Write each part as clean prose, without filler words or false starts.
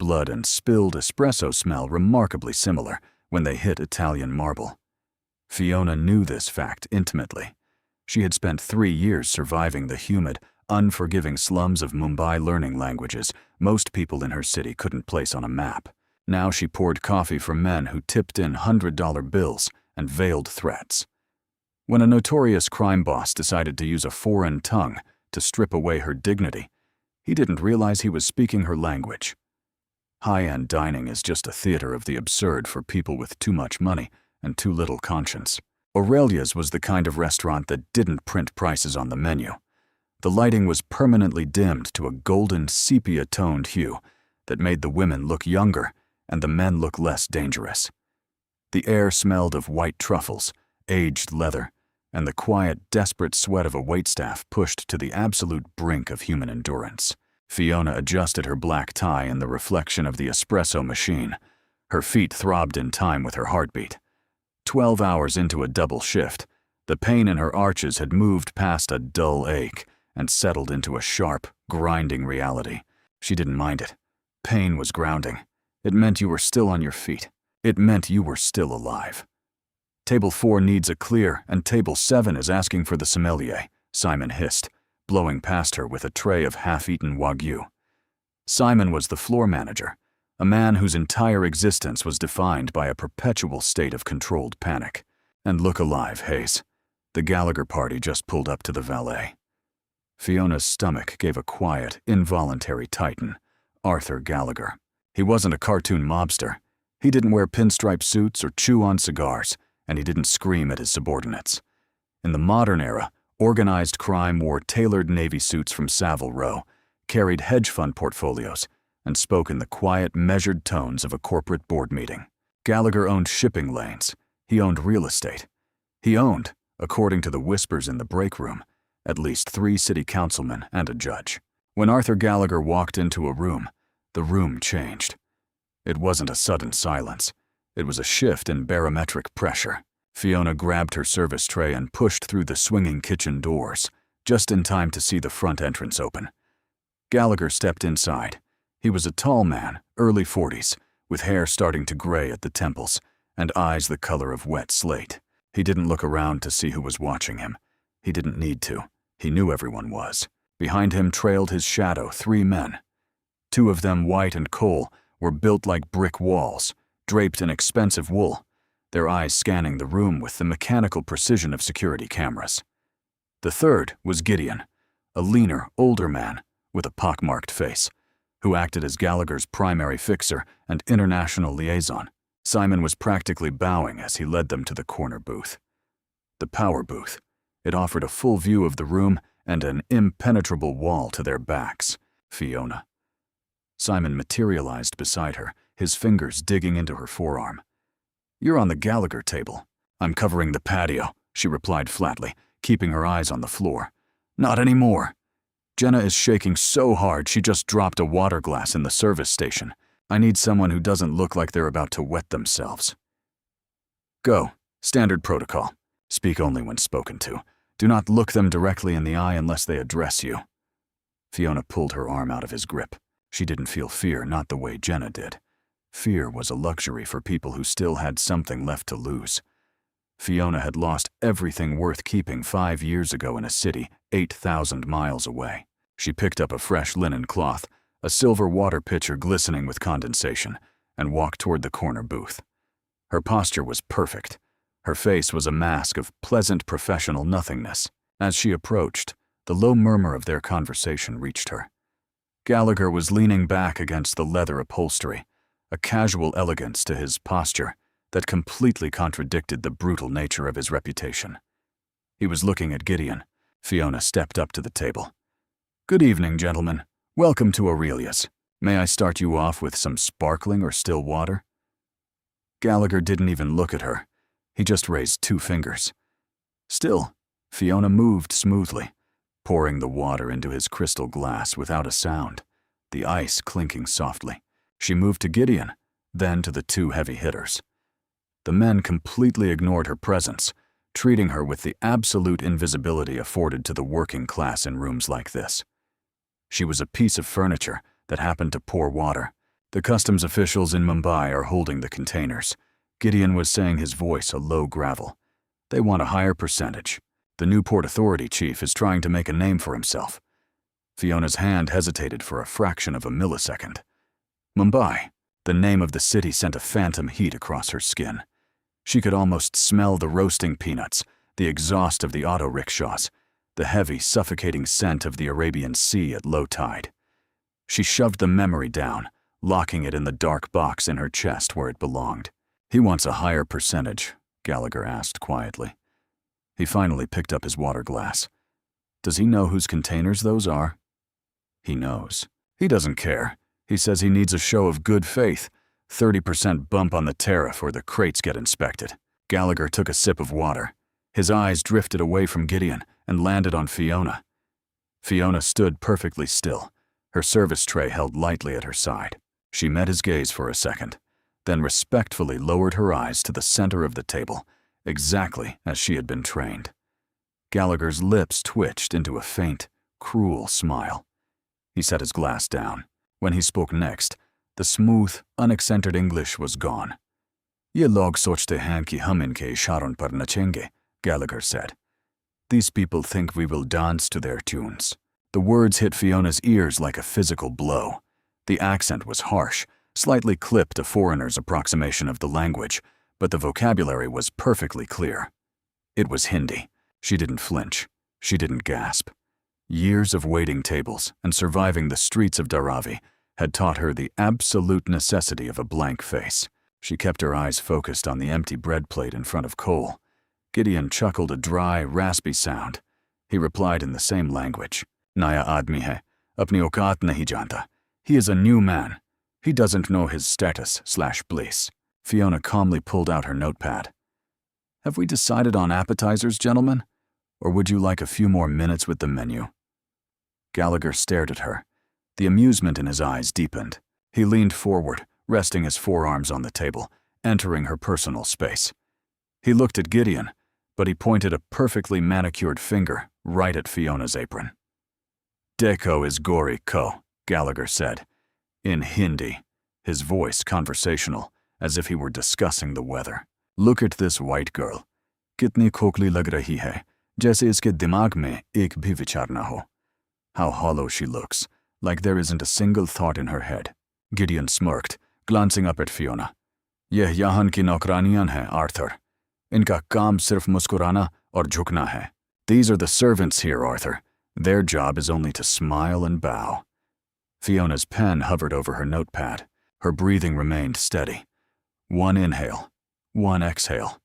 blood and spilled espresso smell remarkably similar when they hit Italian marble. Fiona knew this fact intimately. She had spent 3 years surviving the humid, unforgiving slums of Mumbai learning languages most people in her city couldn't place on a map. Now she poured coffee for men who tipped in $100 bills and veiled threats. When a notorious crime boss decided to use a foreign tongue to strip away her dignity, he didn't realize he was speaking her language. High-end dining is just a theater of the absurd for people with too much money and too little conscience. Aurelia's was the kind of restaurant that didn't print prices on the menu. The lighting was permanently dimmed to a golden sepia-toned hue that made the women look younger and the men look less dangerous. The air smelled of white truffles, aged leather, and the quiet, desperate sweat of a waitstaff pushed to the absolute brink of human endurance. Fiona adjusted her black tie in the reflection of the espresso machine. Her feet throbbed in time with her heartbeat. 12 hours into a double shift, the pain in her arches had moved past a dull ache and settled into a sharp, grinding reality. She didn't mind it. Pain was grounding. It meant you were still on your feet. It meant you were still alive. Table 4 needs a clear, and Table 7 is asking for the sommelier, Simon hissed, blowing past her with a tray of half-eaten wagyu. Simon was the floor manager, a man whose entire existence was defined by a perpetual state of controlled panic. And look alive, Hayes. The Gallagher party just pulled up to the valet. Fiona's stomach gave a quiet, involuntary tighten. Arthur Gallagher. He wasn't a cartoon mobster. He didn't wear pinstripe suits or chew on cigars, and he didn't scream at his subordinates. In the modern era, organized crime wore tailored Navy suits from Savile Row, carried hedge fund portfolios, and spoke in the quiet, measured tones of a corporate board meeting. Gallagher owned shipping lanes. He owned real estate. He owned, according to the whispers in the break room, at least 3 city councilmen and a judge. When Arthur Gallagher walked into a room, the room changed. It wasn't a sudden silence. It was a shift in barometric pressure. Fiona grabbed her service tray and pushed through the swinging kitchen doors, just in time to see the front entrance open. Gallagher stepped inside. He was a tall man, early 40s, with hair starting to gray at the temples and eyes the color of wet slate. He didn't look around to see who was watching him. He didn't need to. He knew everyone was. Behind him trailed his shadow 3 men. 2 of them, White and Cole, were built like brick walls, draped in expensive wool, their eyes scanning the room with the mechanical precision of security cameras. The third was Gideon, a leaner, older man with a pockmarked face, who acted as Gallagher's primary fixer and international liaison. Simon was practically bowing as he led them to the corner booth. The power booth. It offered a full view of the room and an impenetrable wall to their backs. Fiona. Simon materialized beside her, his fingers digging into her forearm. "You're on the Gallagher table." "I'm covering the patio," she replied flatly, keeping her eyes on the floor. "Not anymore." "Jenna is shaking so hard she just dropped a water glass in the service station. I need someone who doesn't look like they're about to wet themselves." "Go. Standard protocol. Speak only when spoken to. Do not look them directly in the eye unless they address you." Fiona pulled her arm out of his grip. She didn't feel fear, not the way Jenna did. Fear was a luxury for people who still had something left to lose. Fiona had lost everything worth keeping 5 years ago in a city 8,000 miles away. She picked up a fresh linen cloth, a silver water pitcher glistening with condensation, and walked toward the corner booth. Her posture was perfect. Her face was a mask of pleasant professional nothingness. As she approached, the low murmur of their conversation reached her. Gallagher was leaning back against the leather upholstery, a casual elegance to his posture that completely contradicted the brutal nature of his reputation. He was looking at Gideon. Fiona stepped up to the table. "Good evening, gentlemen. Welcome to Aurelia's. May I start you off with some sparkling or still water?" Gallagher didn't even look at her. He just raised 2 fingers. "Still." Fiona moved smoothly, pouring the water into his crystal glass without a sound, the ice clinking softly. She moved to Gideon, then to the 2 heavy hitters. The men completely ignored her presence, treating her with the absolute invisibility afforded to the working class in rooms like this. She was a piece of furniture that happened to pour water, The customs officials in Mumbai are holding the containers. Gideon was saying, his voice a low gravel. They want a higher percentage. The new Port Authority chief is trying to make a name for himself. Fiona's hand hesitated for a fraction of a millisecond. Mumbai. The name of the city sent a phantom heat across her skin. She could almost smell the roasting peanuts, the exhaust of the auto rickshaws, the heavy, suffocating scent of the Arabian Sea at low tide. She shoved the memory down, locking it in the dark box in her chest where it belonged. He wants a higher percentage, Gallagher asked quietly. He finally picked up his water glass. Does he know whose containers those are? He knows. He doesn't care. He says he needs a show of good faith, 30% bump on the tariff or the crates get inspected. Gallagher took a sip of water. His eyes drifted away from Gideon and landed on Fiona. Fiona stood perfectly still, her service tray held lightly at her side. She met his gaze for a second, then respectfully lowered her eyes to the center of the table, exactly as she had been trained. Gallagher's lips twitched into a faint, cruel smile. He set his glass down. When he spoke next, the smooth, unaccented English was gone. "Ye log sochte hain ki hum inke isharon par nachenge," Gallagher said. "These people think we will dance to their tunes." The words hit Fiona's ears like a physical blow. The accent was harsh, slightly clipped a foreigner's approximation of the language, but the vocabulary was perfectly clear. It was Hindi. She didn't flinch. She didn't gasp. Years of waiting tables and surviving the streets of Dharavi had taught her the absolute necessity of a blank face. She kept her eyes focused on the empty bread plate in front of Cole. Gideon chuckled a dry, raspy sound. He replied in the same language. "Naya aadmi hai, apni auqat nahi janta. He is a new man. He doesn't know his status/bliss." Fiona calmly pulled out her notepad. "Have we decided on appetizers, gentlemen? Or would you like a few more minutes with the menu?" Gallagher stared at her. The amusement in his eyes deepened. He leaned forward, resting his forearms on the table, entering her personal space. He looked at Gideon, but he pointed a perfectly manicured finger right at Fiona's apron. "Deko is gori ko," Gallagher said, in Hindi, his voice conversational, as if he were discussing the weather. "Look at this white girl. Kitni khokli lag rahi hai, jaise iske dimag mein ek bhi vichar na ho. How hollow she looks, like there isn't a single thought in her head." Gideon smirked, glancing up at Fiona. "Yeh yahan ki nौकरानियां हैं, Arthur. Inka kaam sirf muskurana aur jhukna hai. These are the servants here, Arthur. Their job is only to smile and bow." Fiona's pen hovered over her notepad. Her breathing remained steady. One inhale, one exhale.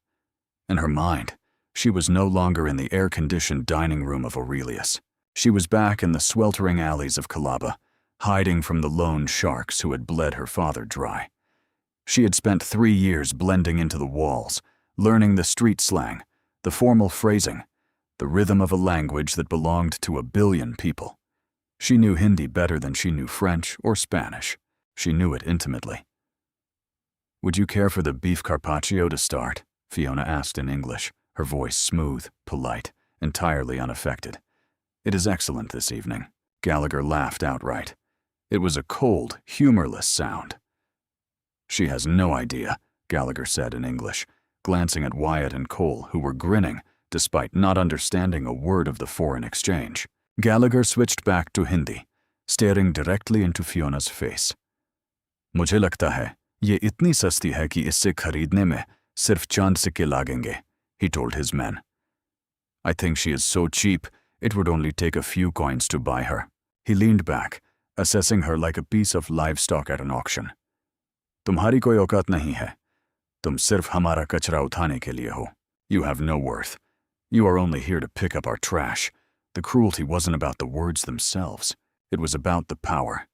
In her mind, she was no longer in the air-conditioned dining room of Aurelius. She was back in the sweltering alleys of Colaba, hiding from the lone sharks who had bled her father dry. She had spent 3 years blending into the walls, learning the street slang, the formal phrasing, the rhythm of a language that belonged to a billion people. She knew Hindi better than she knew French or Spanish. She knew it intimately. "Would you care for the beef carpaccio to start?" Fiona asked in English, her voice smooth, polite, entirely unaffected. "It is excellent this evening." Gallagher laughed outright. It was a cold, humorless sound. "She has no idea," Gallagher said in English, glancing at Wyatt and Cole, who were grinning, despite not understanding a word of the foreign exchange. Gallagher switched back to Hindi, staring directly into Fiona's face. "मुझे लगता है, ये इतनी सस्ती है कि इससे खरीदने में सिर्फ चंद सिक्के लागेंगे," he told his men. "I think she is so cheap, it would only take a few coins to buy her." He leaned back, assessing her like a piece of livestock at an auction. "तुम्हारी कोई औकात नहीं है. तुम सिर्फ हमारा कचरा उठाने के लिए हो. You have no worth. You are only here to pick up our trash." The cruelty wasn't about the words themselves. It was about the power.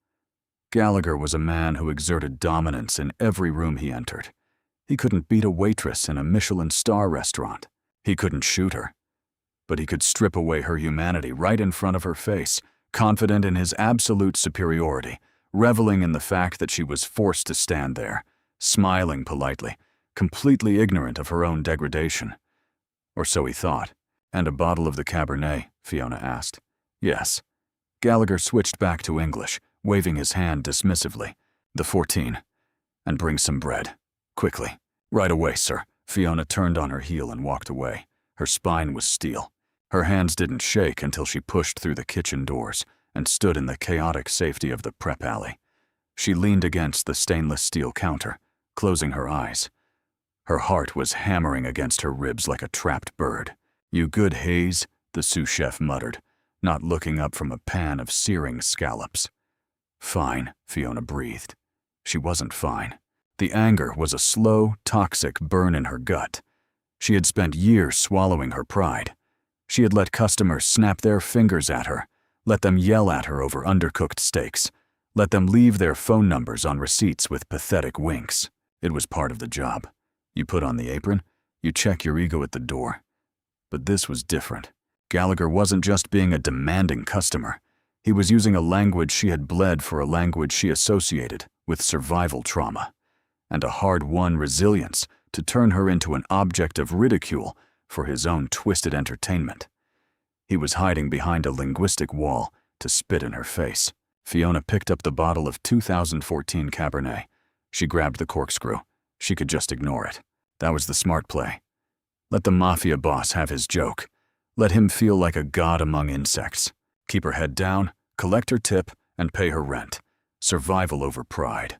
Gallagher was a man who exerted dominance in every room he entered. He couldn't beat a waitress in a Michelin star restaurant. He couldn't shoot her. But he could strip away her humanity right in front of her face, confident in his absolute superiority, reveling in the fact that she was forced to stand there, smiling politely, completely ignorant of her own degradation. Or so he thought. "And a bottle of the Cabernet?" Fiona asked. "Yes." Gallagher switched back to English, waving his hand dismissively. The 14. And bring some bread. Quickly. Right away, sir. Fiona turned on her heel and walked away. Her spine was steel. Her hands didn't shake until she pushed through the kitchen doors and stood in the chaotic safety of the prep alley. She leaned against the stainless steel counter, closing her eyes. Her heart was hammering against her ribs like a trapped bird. "You good, Hayes?" the sous chef muttered, not looking up from a pan of searing scallops. "Fine," Fiona breathed. She wasn't fine. The anger was a slow, toxic burn in her gut. She had spent years swallowing her pride. She had let customers snap their fingers at her, let them yell at her over undercooked steaks, let them leave their phone numbers on receipts with pathetic winks. It was part of the job. You put on the apron, you check your ego at the door. But this was different. Gallagher wasn't just being a demanding customer. He was using a language she had bled for a language she associated with survival trauma, and a hard-won resilience to turn her into an object of ridicule for his own twisted entertainment. He was hiding behind a linguistic wall to spit in her face. Fiona picked up the bottle of 2014 Cabernet. She grabbed the corkscrew. She could just ignore it. That was the smart play. Let the mafia boss have his joke. Let him feel like a god among insects. Keep her head down, collect her tip, and pay her rent. Survival over pride.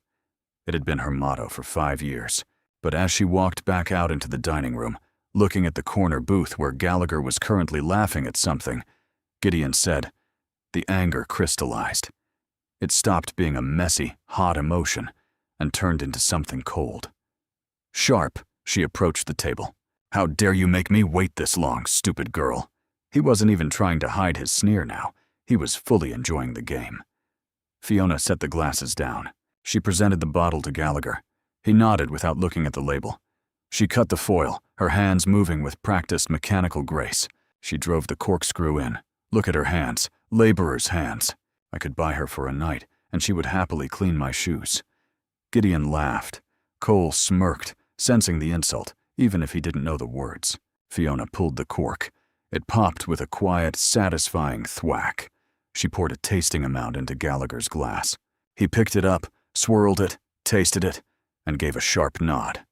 It had been her motto for 5 years. But as she walked back out into the dining room, looking at the corner booth where Gallagher was currently laughing at something, Gideon said, the anger crystallized. It stopped being a messy, hot emotion and turned into something cold. Sharp, she approached the table. "How dare you make me wait this long, stupid girl?" He wasn't even trying to hide his sneer now. He was fully enjoying the game. Fiona set the glasses down. She presented the bottle to Gallagher. He nodded without looking at the label. She cut the foil, her hands moving with practiced mechanical grace. She drove the corkscrew in. Look at her hands, laborer's hands. I could buy her for a night, and she would happily clean my shoes. Gideon laughed. Cole smirked, sensing the insult, even if he didn't know the words. Fiona pulled the cork. It popped with a quiet, satisfying thwack. She poured a tasting amount into Gallagher's glass. He picked it up, swirled it, tasted it, and gave a sharp nod.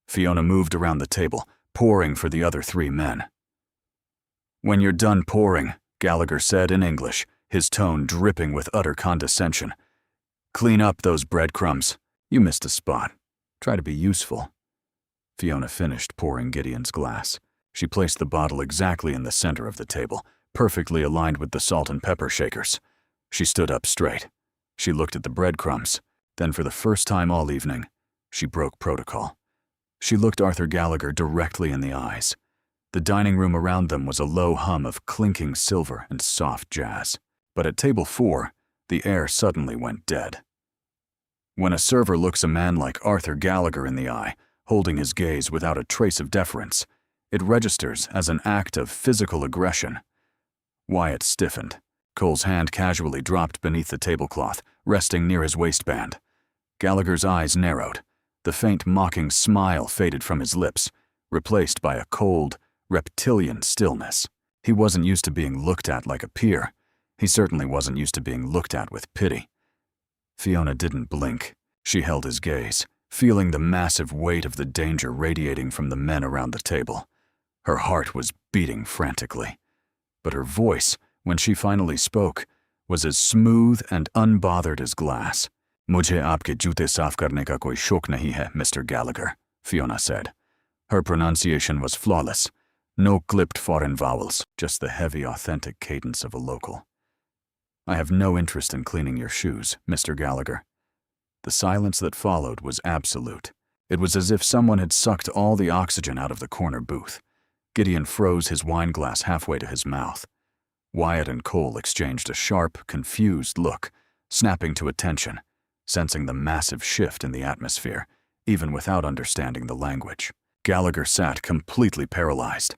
Fiona moved around the table, pouring for the other 3 men. "When you're done pouring," Gallagher said in English, his tone dripping with utter condescension, "clean up those breadcrumbs. You missed a spot. Try to be useful." Fiona finished pouring Gideon's glass. She placed the bottle exactly in the center of the table, perfectly aligned with the salt and pepper shakers. She stood up straight. She looked at the breadcrumbs. Then for the first time all evening, she broke protocol. She looked Arthur Gallagher directly in the eyes. The dining room around them was a low hum of clinking silver and soft jazz. But at table 4, the air suddenly went dead. When a server looks a man like Arthur Gallagher in the eye, holding his gaze without a trace of deference, it registers as an act of physical aggression. Wyatt stiffened. Cole's hand casually dropped beneath the tablecloth, resting near his waistband. Gallagher's eyes narrowed. The faint mocking smile faded from his lips, replaced by a cold, reptilian stillness. He wasn't used to being looked at like a peer. He certainly wasn't used to being looked at with pity. Fiona didn't blink. She held his gaze, feeling the massive weight of the danger radiating from the men around the table. Her heart was beating frantically. But her voice, when she finally spoke, was as smooth and unbothered as glass. "Mujhe aapke joote saaf karne ka koi shok nahi hai, Mr. Gallagher," Fiona said. Her pronunciation was flawless. No clipped foreign vowels, just the heavy, authentic cadence of a local. "I have no interest in cleaning your shoes, Mr. Gallagher." The silence that followed was absolute. It was as if someone had sucked all the oxygen out of the corner booth. Gideon froze his wine glass halfway to his mouth. Wyatt and Cole exchanged a sharp, confused look, snapping to attention, sensing the massive shift in the atmosphere, even without understanding the language. Gallagher sat completely paralyzed.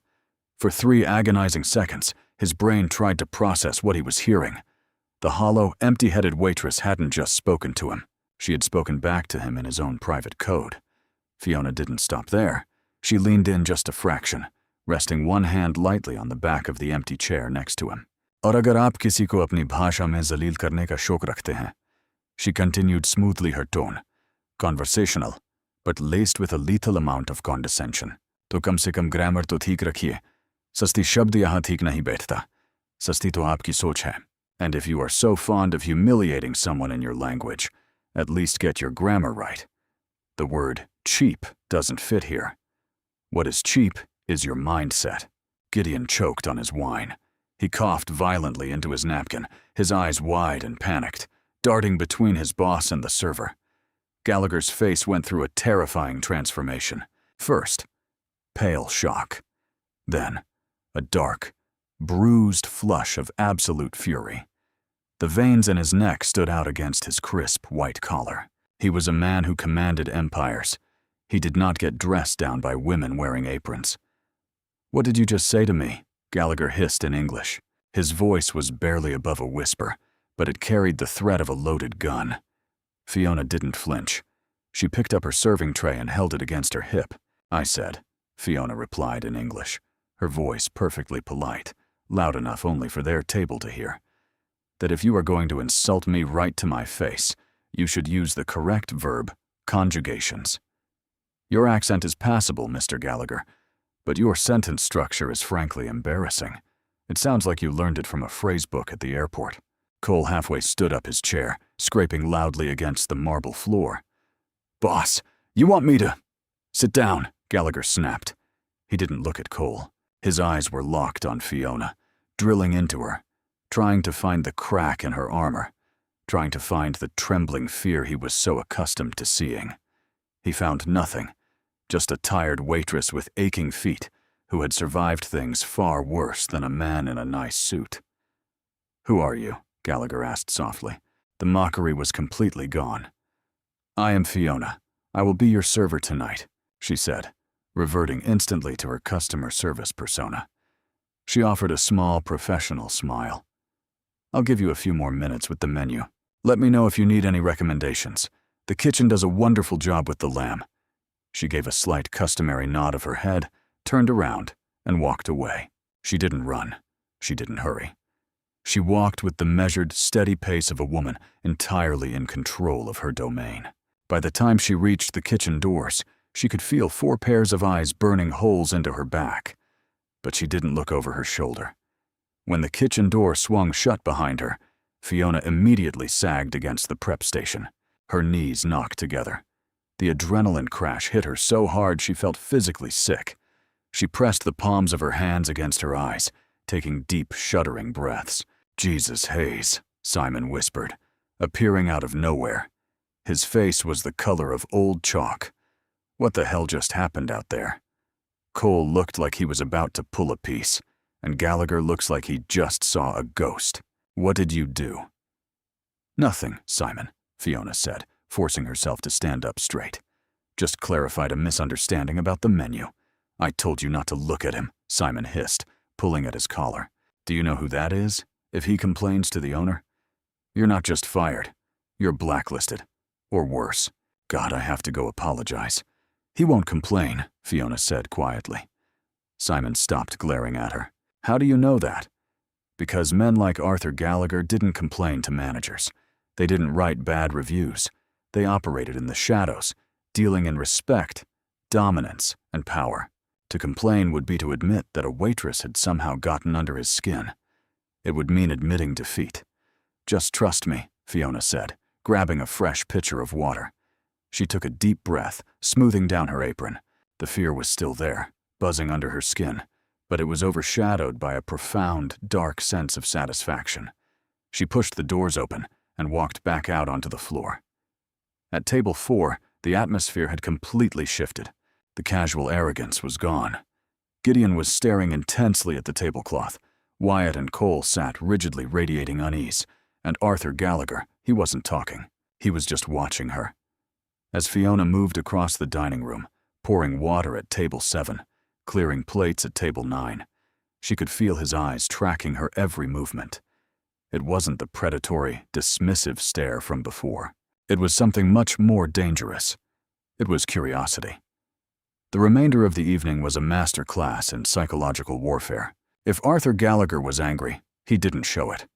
For 3 agonizing seconds, his brain tried to process what he was hearing. The hollow, empty-headed waitress hadn't just spoken to him. She had spoken back to him in his own private code. Fiona didn't stop there. She leaned in just a fraction, resting one hand lightly on the back of the empty chair next to him. "और अगर आप किसी को अपनी भाषा में जलील करने का शौक रखते हैं," She continued smoothly, her tone conversational, but laced with a lethal amount of condescension. तो कम से कम ग्रामर तो ठीक रखिए. सस्ती शब्द यहाँ ठीक नहीं बैठता. सस्ती तो आपकी सोच है. And if you are so fond of humiliating someone in your language, at least get your grammar right. The word cheap doesn't fit here. What is cheap is your mindset. Gideon choked on his wine. He coughed violently into his napkin, his eyes wide and panicked, darting between his boss and the server. Gallagher's face went through a terrifying transformation. First, pale shock. Then, a dark, bruised flush of absolute fury. The veins in his neck stood out against his crisp white collar. He was a man who commanded empires. He did not get dressed down by women wearing aprons. "What did you just say to me?" Gallagher hissed in English. His voice was barely above a whisper, but it carried the threat of a loaded gun. Fiona didn't flinch. She picked up her serving tray and held it against her hip. "I said," Fiona replied in English, her voice perfectly polite, loud enough only for their table to hear, "that if you are going to insult me right to my face, you should use the correct verb conjugations. Your accent is passable, Mr. Gallagher, but your sentence structure is frankly embarrassing. It sounds like you learned it from a phrase book at the airport." Cole halfway stood up his chair, scraping loudly against the marble floor. "Boss, you want me to—" "Sit down," Gallagher snapped. He didn't look at Cole. His eyes were locked on Fiona, drilling into her, trying to find the crack in her armor, trying to find the trembling fear he was so accustomed to seeing. He found nothing, just a tired waitress with aching feet who had survived things far worse than a man in a nice suit. "Who are you?" Gallagher asked softly. The mockery was completely gone. "I am Fiona. I will be your server tonight," she said, reverting instantly to her customer service persona. She offered a small, professional smile. "I'll give you a few more minutes with the menu. Let me know if you need any recommendations. The kitchen does a wonderful job with the lamb." She gave a slight customary nod of her head, turned around, and walked away. She didn't run. She didn't hurry. She walked with the measured, steady pace of a woman entirely in control of her domain. By the time she reached the kitchen doors, she could feel 4 pairs of eyes burning holes into her back. But she didn't look over her shoulder. When the kitchen door swung shut behind her, Fiona immediately sagged against the prep station. Her knees knocked together. The adrenaline crash hit her so hard she felt physically sick. She pressed the palms of her hands against her eyes, taking deep, shuddering breaths. "Jesus Hayes," Simon whispered, appearing out of nowhere. His face was the color of old chalk. What the hell just happened out there? Cole looked like he was about to pull a piece, and Gallagher looks like he just saw a ghost. "What did you do?" "Nothing, Simon," Fiona said, forcing herself to stand up straight. "Just clarified a misunderstanding about the menu." "I told you not to look at him," Simon hissed, pulling at his collar. "Do you know who that is? If he complains to the owner, you're not just fired, you're blacklisted. Or worse. God, I have to go apologize." "He won't complain," Fiona said quietly. Simon stopped glaring at her. "How do you know that?" "Because men like Arthur Gallagher didn't complain to managers. They didn't write bad reviews. They operated in the shadows, dealing in respect, dominance, and power. To complain would be to admit that a waitress had somehow gotten under his skin. It would mean admitting defeat. "Just trust me," Fiona said, grabbing a fresh pitcher of water. She took a deep breath, smoothing down her apron. The fear was still there, buzzing under her skin, but it was overshadowed by a profound, dark sense of satisfaction. She pushed the doors open and walked back out onto the floor. At table 4, the atmosphere had completely shifted. The casual arrogance was gone. Gideon was staring intensely at the tablecloth. Wyatt and Cole sat rigidly radiating unease, and Arthur Gallagher, he wasn't talking. He was just watching her. As Fiona moved across the dining room, pouring water at table 7, clearing plates at table 9, she could feel his eyes tracking her every movement. It wasn't the predatory, dismissive stare from before. It was something much more dangerous. It was curiosity. The remainder of the evening was a master class in psychological warfare. If Arthur Gallagher was angry, he didn't show it.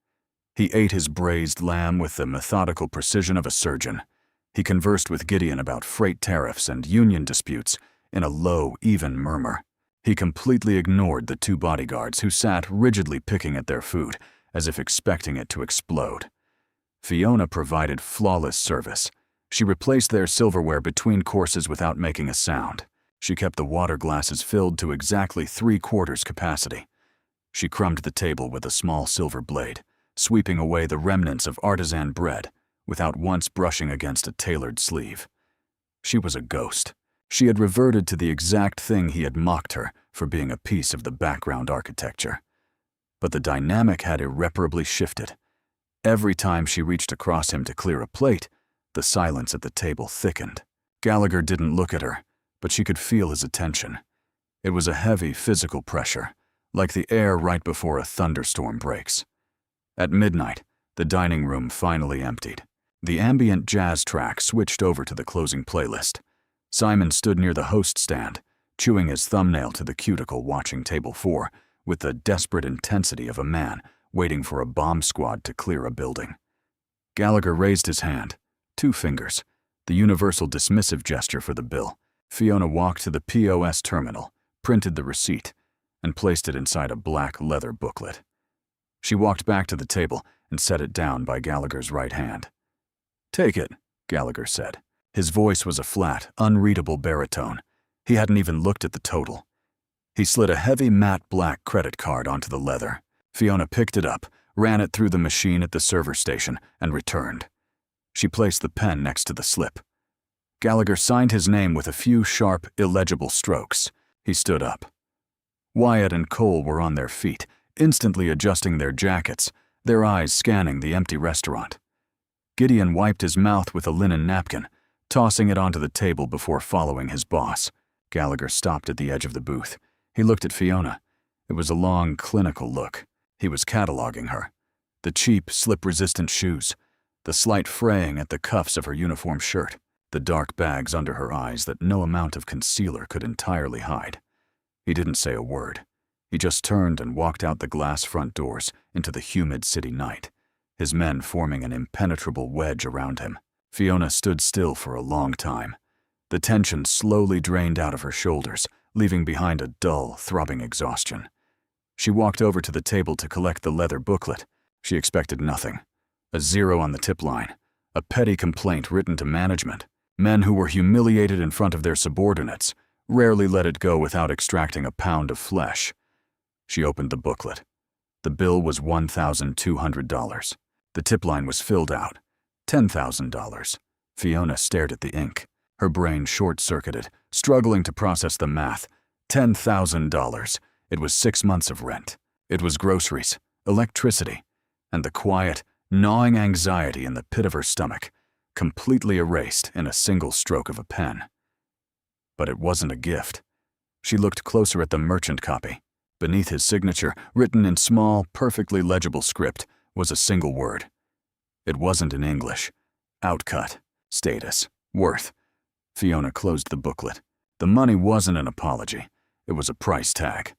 He ate his braised lamb with the methodical precision of a surgeon. He conversed with Gideon about freight tariffs and union disputes in a low, even murmur. He completely ignored the two bodyguards who sat rigidly picking at their food, as if expecting it to explode. Fiona provided flawless service. She replaced their silverware between courses without making a sound. She kept the water glasses filled to exactly 3/4 capacity. She crumbed the table with a small silver blade, sweeping away the remnants of artisan bread without once brushing against a tailored sleeve. She was a ghost. She had reverted to the exact thing he had mocked her for being a piece of the background architecture. But the dynamic had irreparably shifted. Every time she reached across him to clear a plate, the silence at the table thickened. Gallagher didn't look at her, but she could feel his attention. It was a heavy physical pressure, like the air right before a thunderstorm breaks. At midnight, the dining room finally emptied. The ambient jazz track switched over to the closing playlist. Simon stood near the host stand, chewing his thumbnail to the cuticle watching table 4 with the desperate intensity of a man waiting for a bomb squad to clear a building. Gallagher raised his hand, 2 fingers, the universal dismissive gesture for the bill. Fiona walked to the POS terminal, printed the receipt, and placed it inside a black leather booklet. She walked back to the table and set it down by Gallagher's right hand. "Take it," Gallagher said. His voice was a flat, unreadable baritone. He hadn't even looked at the total. He slid a heavy matte black credit card onto the leather. Fiona picked it up, ran it through the machine at the server station, and returned. She placed the pen next to the slip. Gallagher signed his name with a few sharp, illegible strokes. He stood up. Wyatt and Cole were on their feet, instantly adjusting their jackets, their eyes scanning the empty restaurant. Gideon wiped his mouth with a linen napkin, tossing it onto the table before following his boss. Gallagher stopped at the edge of the booth. He looked at Fiona. It was a long, clinical look. He was cataloging her. The cheap, slip-resistant shoes, the slight fraying at the cuffs of her uniform shirt, the dark bags under her eyes that no amount of concealer could entirely hide. He didn't say a word. He just turned and walked out the glass front doors into the humid city night, his men forming an impenetrable wedge around him. Fiona stood still for a long time. The tension slowly drained out of her shoulders, leaving behind a dull, throbbing exhaustion. She walked over to the table to collect the leather booklet. She expected nothing. A 0 on the tip line, a petty complaint written to management. Men who were humiliated in front of their subordinates rarely let it go without extracting a pound of flesh. She opened the booklet. The bill was $1,200. The tip line was filled out. $10,000. Fiona stared at the ink. Her brain short-circuited, struggling to process the math. $10,000. It was 6 months of rent. It was groceries, electricity, and the quiet, gnawing anxiety in the pit of her stomach, completely erased in a single stroke of a pen. But it wasn't a gift. She looked closer at the merchant copy. Beneath his signature, written in small, perfectly legible script, was a single word. It wasn't in English. Outcut. Status. Worth. Fiona closed the booklet. The money wasn't an apology. It was a price tag.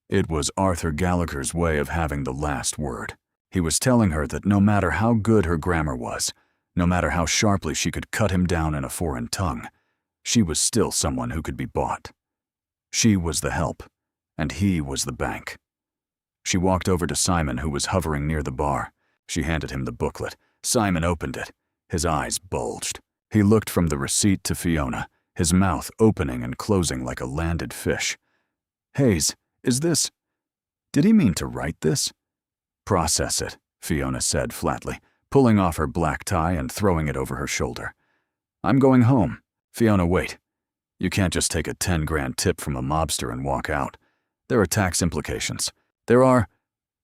It was Arthur Gallagher's way of having the last word. He was telling her that no matter how good her grammar was, no matter how sharply she could cut him down in a foreign tongue, she was still someone who could be bought. She was the help, and he was the bank. She walked over to Simon, who was hovering near the bar. She handed him the booklet. Simon opened it. His eyes bulged. He looked from the receipt to Fiona, his mouth opening and closing like a landed fish. "Hayes, is this... Did he mean to write this?" "Process it," Fiona said flatly, pulling off her black tie and throwing it over her shoulder. "I'm going home." "Fiona, wait. You can't just take a 10 grand tip from a mobster and walk out. There are tax implications. There are..."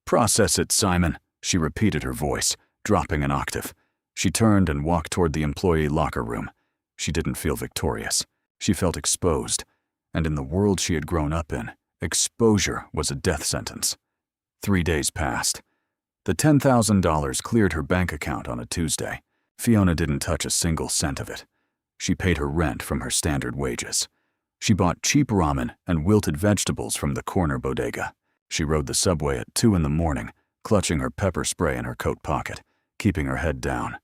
"Process it, Simon," she repeated, her voice dropping an octave. She turned and walked toward the employee locker room. She didn't feel victorious. She felt exposed, and in the world she had grown up in, exposure was a death sentence. 3 days passed. The $10,000 cleared her bank account on a Tuesday. Fiona didn't touch a single cent of it. She paid her rent from her standard wages. She bought cheap ramen and wilted vegetables from the corner bodega. She rode the subway at 2 in the morning, clutching her pepper spray in her coat pocket, keeping her head down.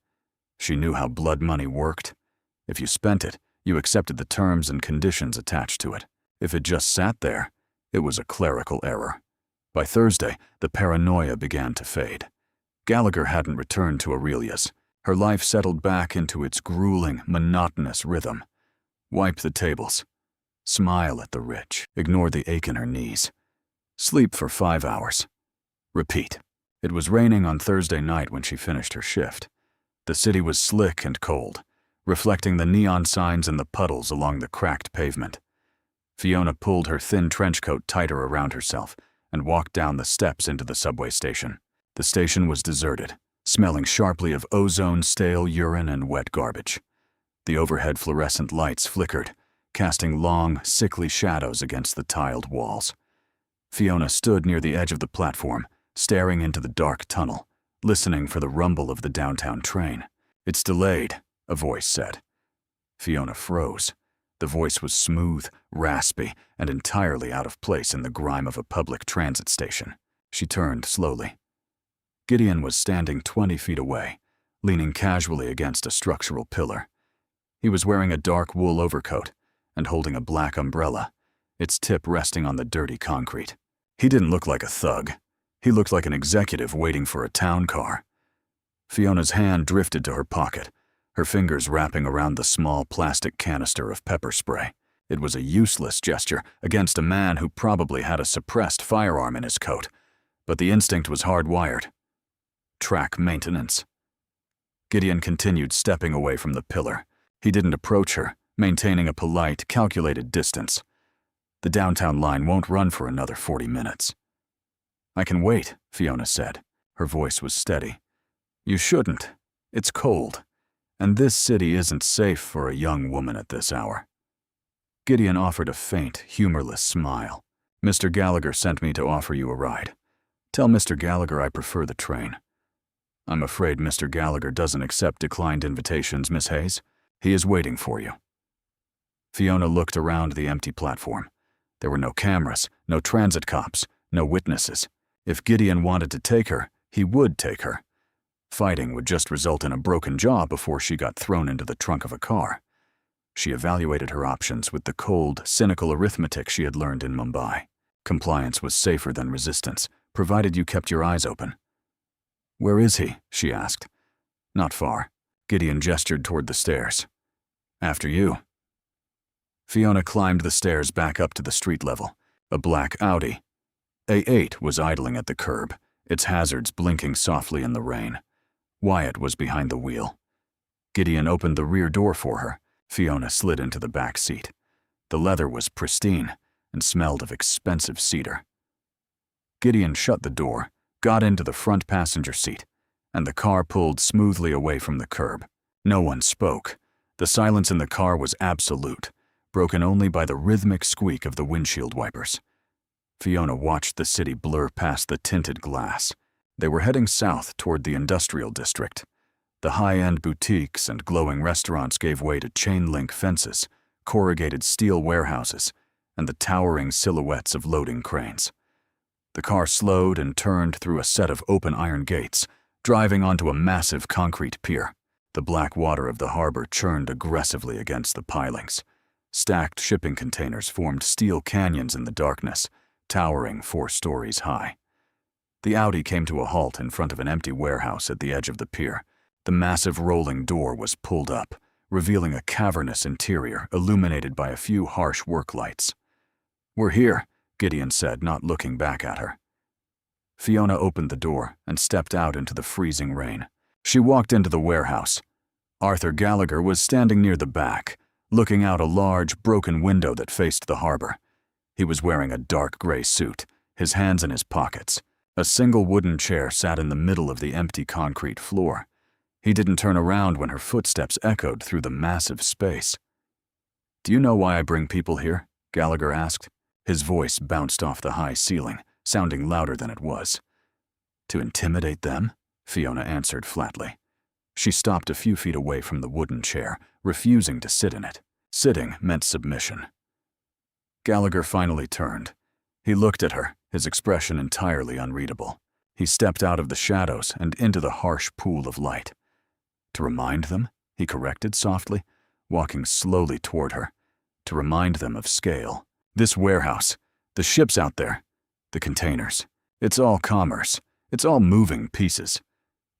She knew how blood money worked. If you spent it, you accepted the terms and conditions attached to it. If it just sat there, it was a clerical error. By Thursday, the paranoia began to fade. Gallagher hadn't returned to Aurelia's. Her life settled back into its grueling, monotonous rhythm. Wipe the tables. Smile at the rich. Ignore the ache in her knees. Sleep for 5 hours. Repeat. It was raining on Thursday night when she finished her shift. The city was slick and cold, reflecting the neon signs and the puddles along the cracked pavement. Fiona pulled her thin trench coat tighter around herself and walked down the steps into the subway station. The station was deserted, smelling sharply of ozone, stale urine, and wet garbage. The overhead fluorescent lights flickered, casting long, sickly shadows against the tiled walls. Fiona stood near the edge of the platform, staring into the dark tunnel, listening for the rumble of the downtown train. "It's delayed," a voice said. Fiona froze. The voice was smooth, raspy, and entirely out of place in the grime of a public transit station. She turned slowly. Gideon was standing 20 feet away, leaning casually against a structural pillar. He was wearing a dark wool overcoat and holding a black umbrella, its tip resting on the dirty concrete. He didn't look like a thug. He looked like an executive waiting for a town car. Fiona's hand drifted to her pocket, her fingers wrapping around the small plastic canister of pepper spray. It was a useless gesture against a man who probably had a suppressed firearm in his coat, but the instinct was hardwired. Track maintenance. Gideon continued stepping away from the pillar. He didn't approach her, maintaining a polite, calculated distance. The downtown line won't run for another 40 minutes. "I can wait," Fiona said. Her voice was steady. "You shouldn't. It's cold. And this city isn't safe for a young woman at this hour." Gideon offered a faint, humorless smile. "Mr. Gallagher sent me to offer you a ride. Tell Mr. Gallagher I prefer the train." "I'm afraid Mr. Gallagher doesn't accept declined invitations, Miss Hayes. He is waiting for you." Fiona looked around the empty platform. There were no cameras, no transit cops, no witnesses. If Gideon wanted to take her, he would take her. Fighting would just result in a broken jaw before she got thrown into the trunk of a car. She evaluated her options with the cold, cynical arithmetic she had learned in Mumbai. Compliance was safer than resistance, provided you kept your eyes open. "Where is he?" she asked. "Not far." Gideon gestured toward the stairs. "After you." Fiona climbed the stairs back up to the street level. A black Audi A8 was idling at the curb, its hazards blinking softly in the rain. Wyatt was behind the wheel. Gideon opened the rear door for her. Fiona slid into the back seat. The leather was pristine and smelled of expensive cedar. Gideon shut the door, got into the front passenger seat, and the car pulled smoothly away from the curb. No one spoke. The silence in the car was absolute, broken only by the rhythmic squeak of the windshield wipers. Fiona watched the city blur past the tinted glass. They were heading south toward the industrial district. The high-end boutiques and glowing restaurants gave way to chain-link fences, corrugated steel warehouses, and the towering silhouettes of loading cranes. The car slowed and turned through a set of open iron gates, driving onto a massive concrete pier. The black water of the harbor churned aggressively against the pilings. Stacked shipping containers formed steel canyons in the darkness, towering 4 stories high. The Audi came to a halt in front of an empty warehouse at the edge of the pier. The massive rolling door was pulled up, revealing a cavernous interior illuminated by a few harsh work lights. "We're here," Gideon said, not looking back at her. Fiona opened the door and stepped out into the freezing rain. She walked into the warehouse. Arthur Gallagher was standing near the back, looking out a large, broken window that faced the harbor. He was wearing a dark gray suit, his hands in his pockets. A single wooden chair sat in the middle of the empty concrete floor. He didn't turn around when her footsteps echoed through the massive space. "Do you know why I bring people here?" Gallagher asked. His voice bounced off the high ceiling, sounding louder than it was. "To intimidate them?" Fiona answered flatly. She stopped a few feet away from the wooden chair, refusing to sit in it. Sitting meant submission. Gallagher finally turned. He looked at her, his expression entirely unreadable. He stepped out of the shadows and into the harsh pool of light. To remind them, he corrected softly, walking slowly toward her. To remind them of scale. This warehouse, the ships out there, the containers. It's all commerce. It's all moving pieces.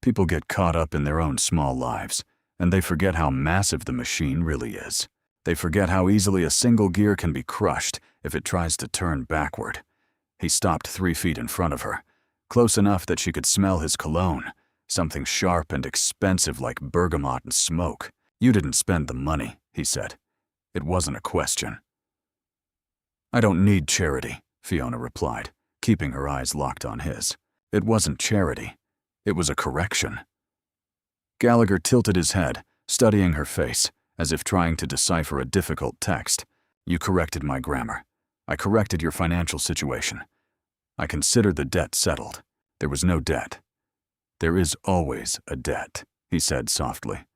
People get caught up in their own small lives, and they forget how massive the machine really is. They forget how easily a single gear can be crushed if it tries to turn backward. He stopped 3 feet in front of her, close enough that she could smell his cologne, something sharp and expensive like bergamot and smoke. "You didn't spend the money," he said. It wasn't a question. "I don't need charity," Fiona replied, keeping her eyes locked on his. It wasn't charity. It was a correction. Gallagher tilted his head, studying her face, as if trying to decipher a difficult text. "You corrected my grammar. I corrected your financial situation. I considered the debt settled. There was no debt." "There is always a debt," he said softly.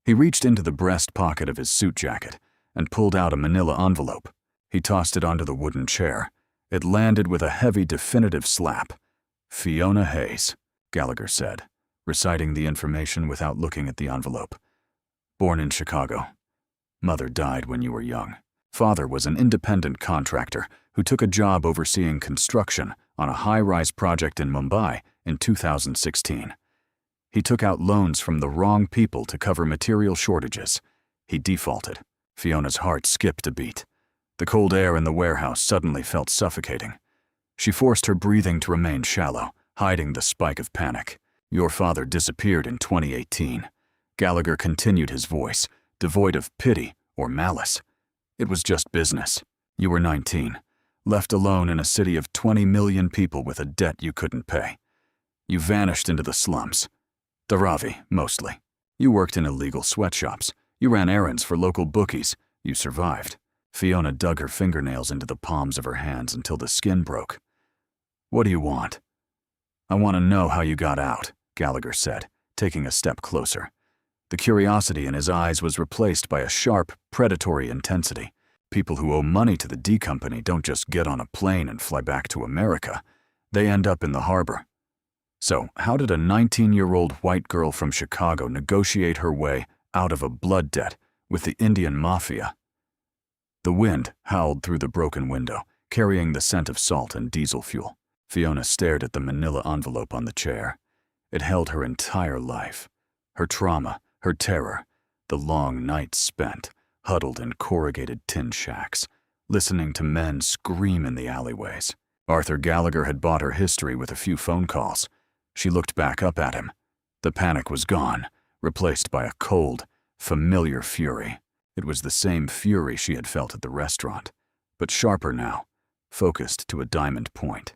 He reached into the breast pocket of his suit jacket and pulled out a manila envelope. He tossed it onto the wooden chair. It landed with a heavy, definitive slap. "Fiona Hayes," Gallagher said, reciting the information without looking at the envelope. "Born in Chicago. Mother died when you were young. Father was an independent contractor who took a job overseeing construction on a high-rise project in Mumbai in 2016. He took out loans from the wrong people to cover material shortages. He defaulted." Fiona's heart skipped a beat. The cold air in the warehouse suddenly felt suffocating. She forced her breathing to remain shallow, hiding the spike of panic. "Your father disappeared in 2018. Gallagher continued, his voice, devoid of pity or malice. "It was just business. You were 19, left alone in a city of 20 million people with a debt you couldn't pay. You vanished into the slums. Dharavi, mostly. You worked in illegal sweatshops. You ran errands for local bookies. You survived." Fiona dug her fingernails into the palms of her hands until the skin broke. "What do you want?" "I want to know how you got out," Gallagher said, taking a step closer. The curiosity in his eyes was replaced by a sharp, predatory intensity. People who owe money to the D Company don't just get on a plane and fly back to America. They end up in the harbor. So, how did a 19-year-old white girl from Chicago negotiate her way out of a blood debt with the Indian mafia? The wind howled through the broken window, carrying the scent of salt and diesel fuel. Fiona stared at the manila envelope on the chair. It held her entire life. Her trauma, her terror, the long nights spent, huddled in corrugated tin shacks, listening to men scream in the alleyways. Arthur Gallagher had bought her history with a few phone calls. She looked back up at him. The panic was gone, replaced by a cold, familiar fury. It was the same fury she had felt at the restaurant, but sharper now, focused to a diamond point.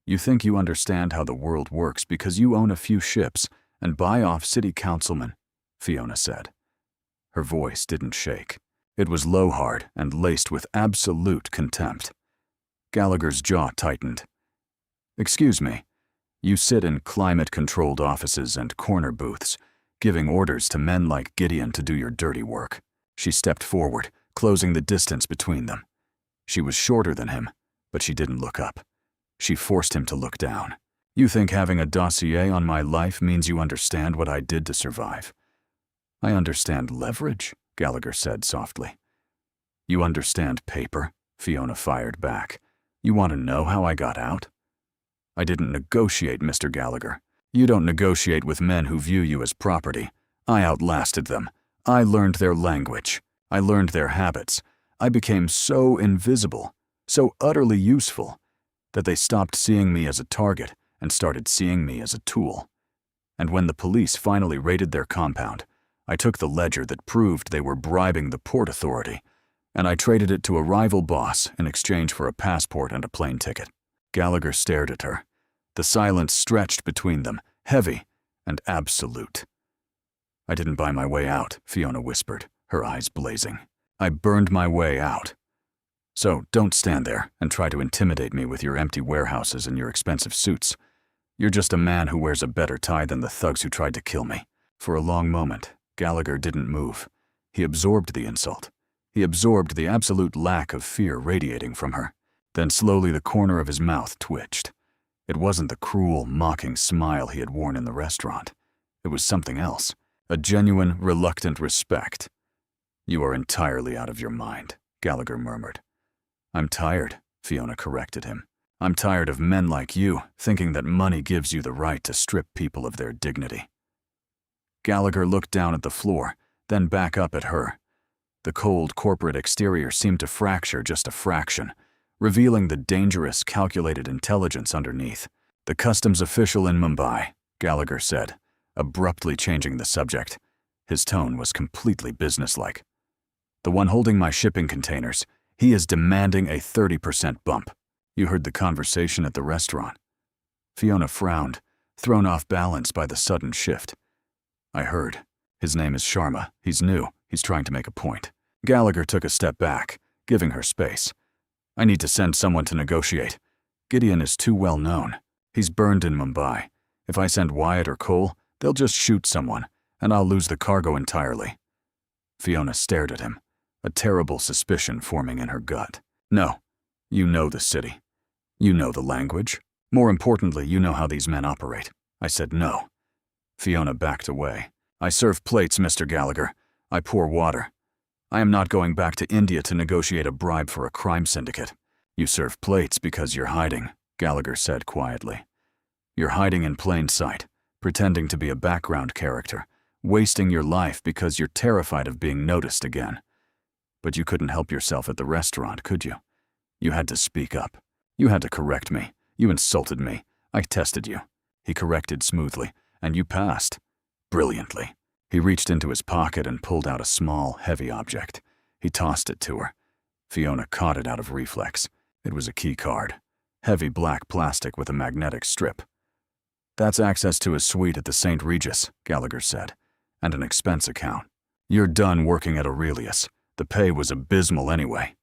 "You think you understand how the world works because you own a few ships and buy off city councilmen," Fiona said. Her voice didn't shake. It was low-hard and laced with absolute contempt. Gallagher's jaw tightened. "Excuse me, you sit in climate-controlled offices and corner booths, giving orders to men like Gideon to do your dirty work." She stepped forward, closing the distance between them. She was shorter than him, but she didn't look up. She forced him to look down. "You think having a dossier on my life means you understand what I did to survive?" "I understand leverage," Gallagher said softly. "You understand paper?" Fiona fired back. "You want to know how I got out?" "I didn't negotiate, Mr. Gallagher. You don't negotiate with men who view you as property. I outlasted them. I learned their language. I learned their habits. I became so invisible, so utterly useful, that they stopped seeing me as a target and started seeing me as a tool. And when the police finally raided their compound, I took the ledger that proved they were bribing the Port Authority, and I traded it to a rival boss in exchange for a passport and a plane ticket." Gallagher stared at her. The silence stretched between them, heavy and absolute. "I didn't buy my way out," Fiona whispered, her eyes blazing. "I burned my way out. So don't stand there and try to intimidate me with your empty warehouses and your expensive suits. You're just a man who wears a better tie than the thugs who tried to kill me." For a long moment, Gallagher didn't move. He absorbed the insult. He absorbed the absolute lack of fear radiating from her. Then slowly the corner of his mouth twitched. It wasn't the cruel, mocking smile he had worn in the restaurant. It was something else, a genuine, reluctant respect. "You are entirely out of your mind," Gallagher murmured. "I'm tired," Fiona corrected him. "I'm tired of men like you thinking that money gives you the right to strip people of their dignity." Gallagher looked down at the floor, then back up at her. The cold corporate exterior seemed to fracture just a fraction, revealing the dangerous, calculated intelligence underneath. "The customs official in Mumbai," Gallagher said, abruptly changing the subject. His tone was completely businesslike. "The one holding my shipping containers, he is demanding a 30% bump. You heard the conversation at the restaurant." Fiona frowned, thrown off balance by the sudden shift. "I heard. His name is Sharma. He's new. He's trying to make a point." Gallagher took a step back, giving her space. "I need to send someone to negotiate. Gideon is too well known. He's burned in Mumbai. If I send Wyatt or Cole, they'll just shoot someone, and I'll lose the cargo entirely." Fiona stared at him, a terrible suspicion forming in her gut. "No. You know the city. You know the language. More importantly, you know how these men operate." I said no. Fiona backed away. "I serve plates, Mr. Gallagher. I pour water. I am not going back to India to negotiate a bribe for a crime syndicate." "You serve plates because you're hiding," Gallagher said quietly. "You're hiding in plain sight, pretending to be a background character, wasting your life because you're terrified of being noticed again. But you couldn't help yourself at the restaurant, could you? You had to speak up. You had to correct me. You insulted me. I tested you." He corrected smoothly, "And you passed. Brilliantly." He reached into his pocket and pulled out a small, heavy object. He tossed it to her. Fiona caught it out of reflex. It was a key card. Heavy black plastic with a magnetic strip. "That's access to a suite at the St. Regis," Gallagher said, "and an expense account. You're done working at Aurelius. The pay was abysmal anyway."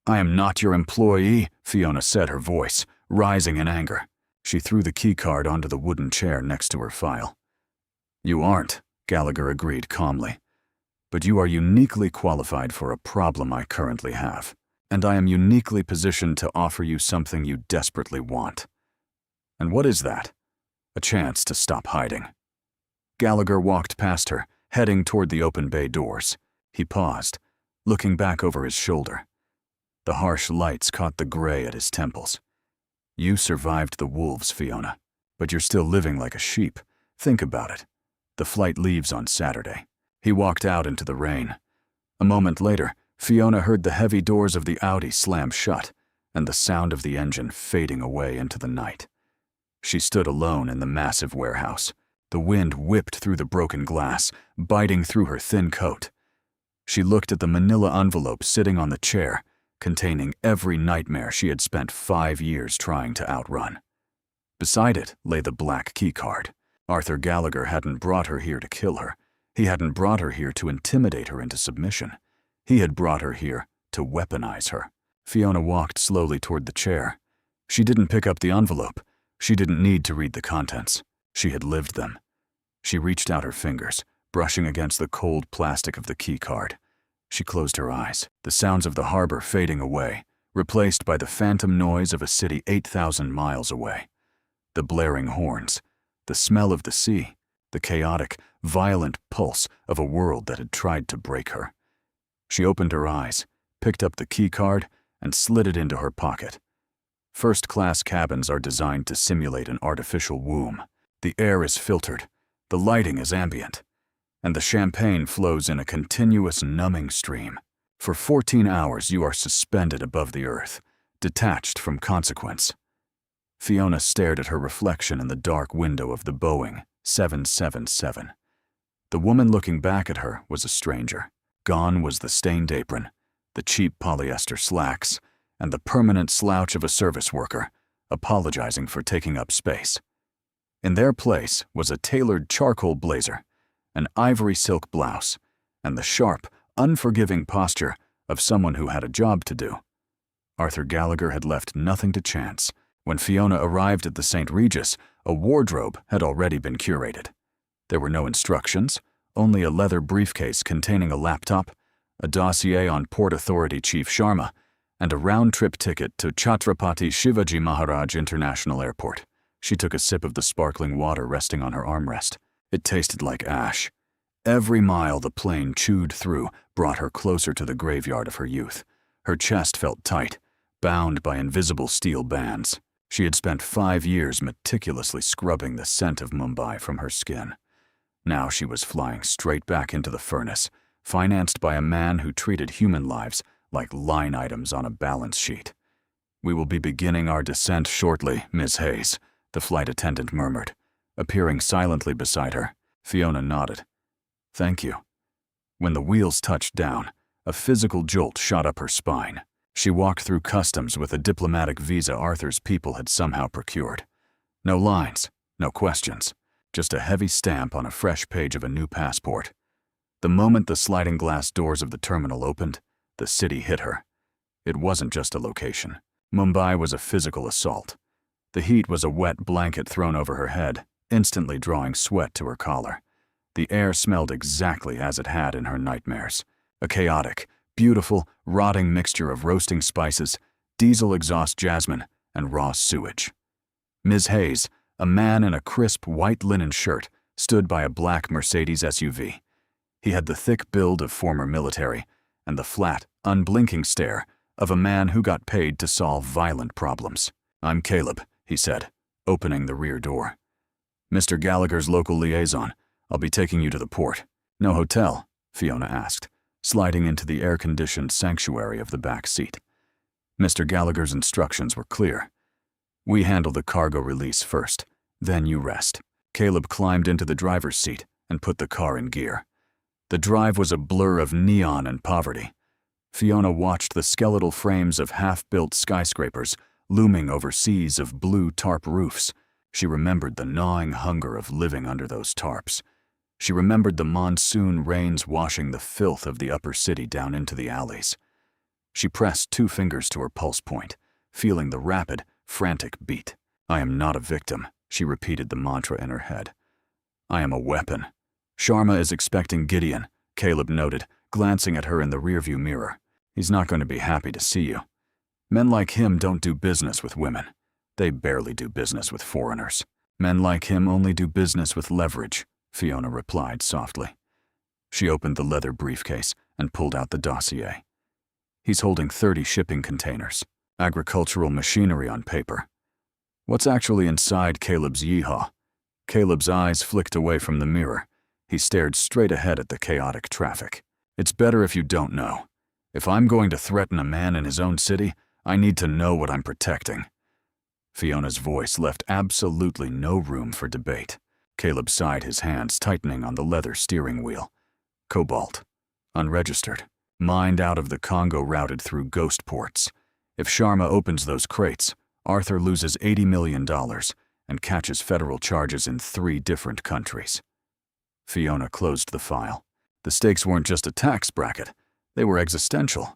"I am not your employee," Fiona said, her voice rising in anger. She threw the key card onto the wooden chair next to her file. "You aren't," Gallagher agreed calmly. "But you are uniquely qualified for a problem I currently have, and I am uniquely positioned to offer you something you desperately want." "And what is that?" "A chance to stop hiding." Gallagher walked past her, heading toward the open bay doors. He paused, looking back over his shoulder. The harsh lights caught the gray at his temples. "You survived the wolves, Fiona, but you're still living like a sheep. Think about it. The flight leaves on Saturday." He walked out into the rain. A moment later, Fiona heard the heavy doors of the Audi slam shut and the sound of the engine fading away into the night. She stood alone in the massive warehouse. The wind whipped through the broken glass, biting through her thin coat. She looked at the manila envelope sitting on the chair, containing every nightmare she had spent 5 years trying to outrun. Beside it lay the black keycard. Arthur Gallagher hadn't brought her here to kill her. He hadn't brought her here to intimidate her into submission. He had brought her here to weaponize her. Fiona walked slowly toward the chair. She didn't pick up the envelope. She didn't need to read the contents. She had lived them. She reached out her fingers, brushing against the cold plastic of the keycard. She closed her eyes, the sounds of the harbor fading away, replaced by the phantom noise of a city 8,000 miles away. The blaring horns, the smell of the sea, the chaotic, violent pulse of a world that had tried to break her. She opened her eyes, picked up the keycard, and slid it into her pocket. First-class cabins are designed to simulate an artificial womb. The air is filtered, the lighting is ambient, and the champagne flows in a continuous numbing stream. For 14 hours you are suspended above the earth, detached from consequence. Fiona stared at her reflection in the dark window of the Boeing 777. The woman looking back at her was a stranger. Gone was the stained apron, the cheap polyester slacks, and the permanent slouch of a service worker, apologizing for taking up space. In their place was a tailored charcoal blazer, an ivory silk blouse, and the sharp, unforgiving posture of someone who had a job to do. Arthur Gallagher had left nothing to chance. When Fiona arrived at the St. Regis, a wardrobe had already been curated. There were no instructions, only a leather briefcase containing a laptop, a dossier on Port Authority Chief Sharma, and a round-trip ticket to Chhatrapati Shivaji Maharaj International Airport. She took a sip of the sparkling water resting on her armrest. It tasted like ash. Every mile the plane chewed through brought her closer to the graveyard of her youth. Her chest felt tight, bound by invisible steel bands. She had spent 5 years meticulously scrubbing the scent of Mumbai from her skin. Now she was flying straight back into the furnace, financed by a man who treated human lives like line items on a balance sheet. "We will be beginning our descent shortly, Miss Hayes," the flight attendant murmured, appearing silently beside her. Fiona nodded. "Thank you." When the wheels touched down, a physical jolt shot up her spine. She walked through customs with a diplomatic visa Arthur's people had somehow procured. No lines, no questions, just a heavy stamp on a fresh page of a new passport. The moment the sliding glass doors of the terminal opened, the city hit her. It wasn't just a location. Mumbai was a physical assault. The heat was a wet blanket thrown over her head, instantly drawing sweat to her collar. The air smelled exactly as it had in her nightmares. A chaotic, beautiful, rotting mixture of roasting spices, diesel exhaust jasmine, and raw sewage. Ms. Hayes, a man in a crisp white linen shirt, stood by a black Mercedes SUV. He had the thick build of former military and the flat, unblinking stare of a man who got paid to solve violent problems. "I'm Caleb," he said, opening the rear door. "Mr. Gallagher's local liaison. I'll be taking you to the port." "No hotel?" Fiona asked, sliding into the air-conditioned sanctuary of the back seat. Mr. Gallagher's instructions were clear. "We handle the cargo release first, then you rest." Caleb climbed into the driver's seat and put the car in gear. The drive was a blur of neon and poverty. Fiona watched the skeletal frames of half-built skyscrapers looming over seas of blue tarp roofs. She remembered the gnawing hunger of living under those tarps. She remembered the monsoon rains washing the filth of the upper city down into the alleys. She pressed 2 fingers to her pulse point, feeling the rapid, frantic beat. "I am not a victim," she repeated the mantra in her head. "I am a weapon." "Sharma is expecting Gideon," Caleb noted, glancing at her in the rearview mirror. "He's not going to be happy to see you. Men like him don't do business with women. They barely do business with foreigners. Men like him only do business with leverage," Fiona replied softly. She opened the leather briefcase and pulled out the dossier. "He's holding 30 shipping containers. Agricultural machinery on paper." "What's actually inside Caleb's yeehaw?" Caleb's eyes flicked away from the mirror. He stared straight ahead at the chaotic traffic. "It's better if you don't know. If I'm going to threaten a man in his own city, I need to know what I'm protecting." Fiona's voice left absolutely no room for debate. Caleb sighed, his hands tightening on the leather steering wheel. "Cobalt. Unregistered. Mined out of the Congo, routed through ghost ports. If Sharma opens those crates, Arthur loses $80 million and catches federal charges in 3 different countries." Fiona closed the file. The stakes weren't just a tax bracket. They were existential.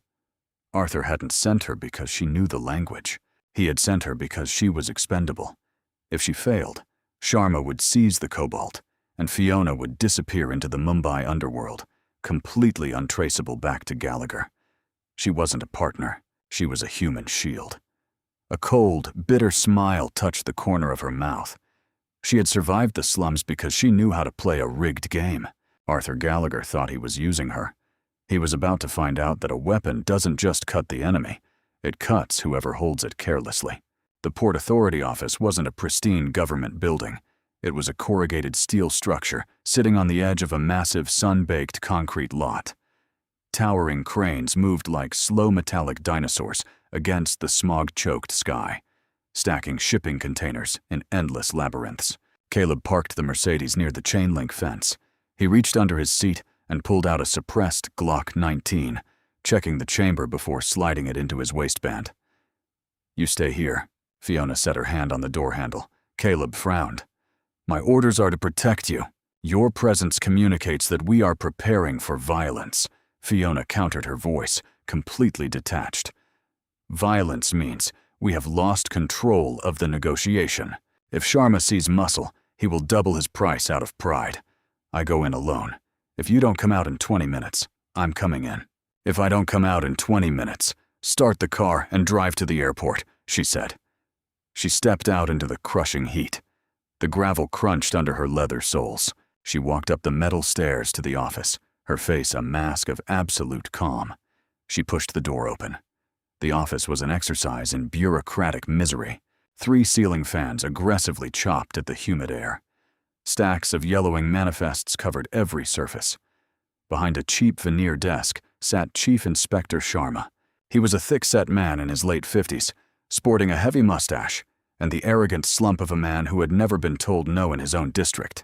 Arthur hadn't sent her because she knew the language. He had sent her because she was expendable. If she failed, Sharma would seize the cobalt, and Fiona would disappear into the Mumbai underworld, completely untraceable back to Gallagher. She wasn't a partner. She was a human shield. A cold, bitter smile touched the corner of her mouth. She had survived the slums because she knew how to play a rigged game. Arthur Gallagher thought he was using her. He was about to find out that a weapon doesn't just cut the enemy. It cuts whoever holds it carelessly. The Port Authority office wasn't a pristine government building. It was a corrugated steel structure sitting on the edge of a massive sun-baked concrete lot. Towering cranes moved like slow metallic dinosaurs against the smog-choked sky, stacking shipping containers in endless labyrinths. Caleb parked the Mercedes near the chain-link fence. He reached under his seat and pulled out a suppressed Glock 19, checking the chamber before sliding it into his waistband. "You stay here." Fiona set her hand on the door handle. Caleb frowned. "My orders are to protect you. Your presence communicates that we are preparing for violence." Fiona countered, her voice completely detached. "Violence means we have lost control of the negotiation. If Sharma sees muscle, he will double his price out of pride. I go in alone. If you don't come out in 20 minutes, I'm coming in." "If I don't come out in 20 minutes, start the car and drive to the airport," she said. She stepped out into the crushing heat. The gravel crunched under her leather soles. She walked up the metal stairs to the office, her face a mask of absolute calm. She pushed the door open. The office was an exercise in bureaucratic misery. 3 ceiling fans aggressively chopped at the humid air. Stacks of yellowing manifests covered every surface. Behind a cheap veneer desk sat Chief Inspector Sharma. He was a thick-set man in his late 50s, sporting a heavy mustache and the arrogant slump of a man who had never been told no in his own district.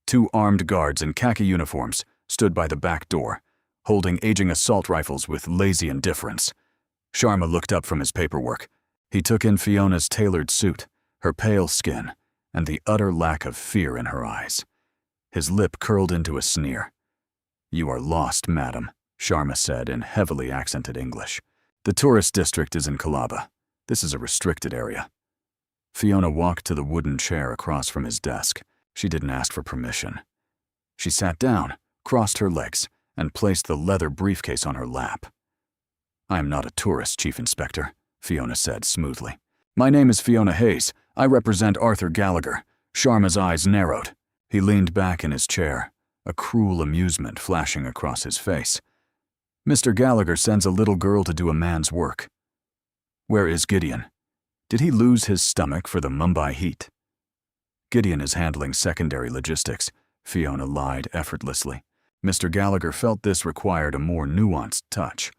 2 armed guards in khaki uniforms stood by the back door, holding aging assault rifles with lazy indifference. Sharma looked up from his paperwork. He took in Fiona's tailored suit, her pale skin, and the utter lack of fear in her eyes. His lip curled into a sneer. "You are lost, madam," Sharma said in heavily accented English. "The tourist district is in Colaba. This is a restricted area." Fiona walked to the wooden chair across from his desk. She didn't ask for permission. She sat down, crossed her legs, and placed the leather briefcase on her lap. "I am not a tourist, Chief Inspector," Fiona said smoothly. "My name is Fiona Hayes. I represent Arthur Gallagher." Sharma's eyes narrowed. He leaned back in his chair, a cruel amusement flashing across his face. "Mr. Gallagher sends a little girl to do a man's work. Where is Gideon? Did he lose his stomach for the Mumbai heat?" "Gideon is handling secondary logistics," Fiona lied effortlessly. Mr. Gallagher felt this required a more nuanced touch.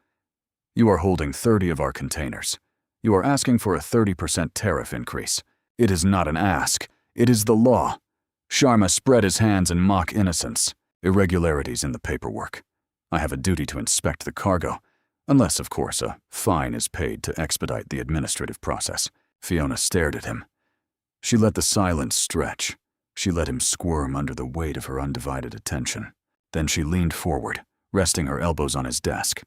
"You are holding 30 of our containers. You are asking for a 30% tariff increase. It is not an ask. It is the law." Sharma spread his hands in mock innocence. "Irregularities in the paperwork. I have a duty to inspect the cargo, unless, of course, a fine is paid to expedite the administrative process." Fiona stared at him. She let the silence stretch. She let him squirm under the weight of her undivided attention. Then she leaned forward, resting her elbows on his desk.